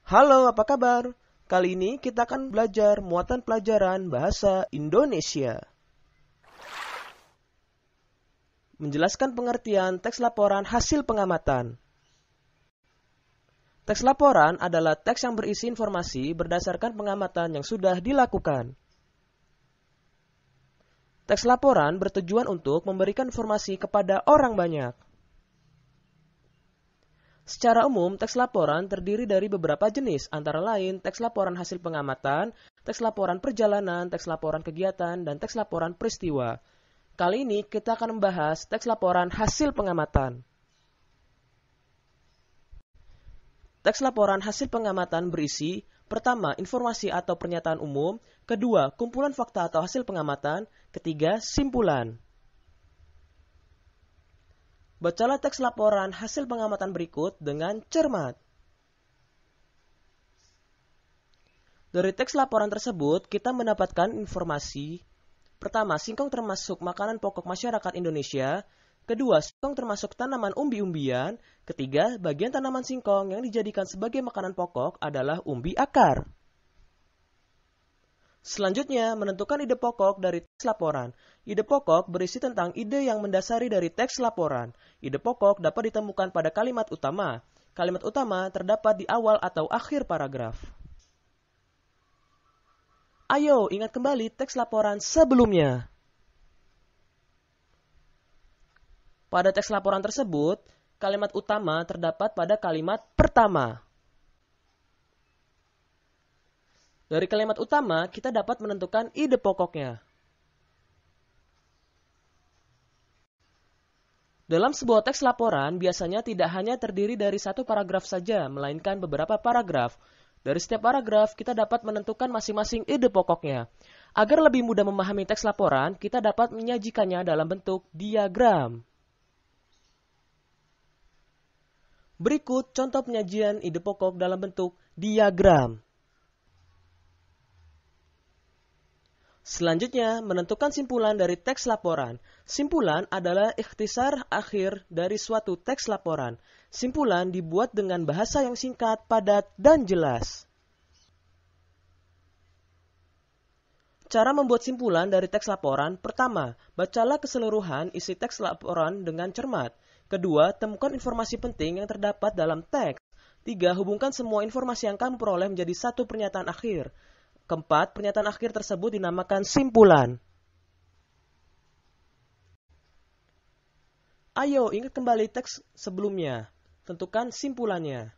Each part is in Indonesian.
Halo, apa kabar? Kali ini kita akan belajar muatan pelajaran bahasa Indonesia. Menjelaskan pengertian teks laporan hasil pengamatan. Teks laporan adalah teks yang berisi informasi berdasarkan pengamatan yang sudah dilakukan. Teks laporan bertujuan untuk memberikan informasi kepada orang banyak. Secara umum, teks laporan terdiri dari beberapa jenis, antara lain teks laporan hasil pengamatan, teks laporan perjalanan, teks laporan kegiatan, dan teks laporan peristiwa. Kali ini kita akan membahas teks laporan hasil pengamatan. Teks laporan hasil pengamatan berisi, pertama, informasi atau pernyataan umum, kedua, kumpulan fakta atau hasil pengamatan, ketiga, simpulan. Bacalah teks laporan hasil pengamatan berikut dengan cermat. Dari teks laporan tersebut, kita mendapatkan informasi. Pertama, singkong termasuk makanan pokok masyarakat Indonesia. Kedua, singkong termasuk tanaman umbi-umbian. Ketiga, bagian tanaman singkong yang dijadikan sebagai makanan pokok adalah umbi akar. Selanjutnya, menentukan ide pokok dari teks laporan. Ide pokok berisi tentang ide yang mendasari dari teks laporan. Ide pokok dapat ditemukan pada kalimat utama. Kalimat utama terdapat di awal atau akhir paragraf. Ayo, ingat kembali teks laporan sebelumnya. Pada teks laporan tersebut, kalimat utama terdapat pada kalimat pertama. Dari kalimat utama, kita dapat menentukan ide pokoknya. Dalam sebuah teks laporan, biasanya tidak hanya terdiri dari satu paragraf saja, melainkan beberapa paragraf. Dari setiap paragraf, kita dapat menentukan masing-masing ide pokoknya. Agar lebih mudah memahami teks laporan, kita dapat menyajikannya dalam bentuk diagram. Berikut contoh penyajian ide pokok dalam bentuk diagram. Selanjutnya, menentukan simpulan dari teks laporan. Simpulan adalah ikhtisar akhir dari suatu teks laporan. Simpulan dibuat dengan bahasa yang singkat, padat, dan jelas. Cara membuat simpulan dari teks laporan. Pertama, bacalah keseluruhan isi teks laporan dengan cermat. Kedua, temukan informasi penting yang terdapat dalam teks. Tiga, hubungkan semua informasi yang kamu peroleh menjadi satu pernyataan akhir. Keempat, pernyataan akhir tersebut dinamakan simpulan. Ayo, ingat kembali teks sebelumnya. Tentukan simpulannya.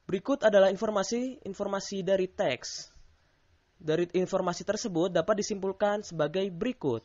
Berikut adalah informasi dari teks. Dari informasi tersebut dapat disimpulkan sebagai berikut.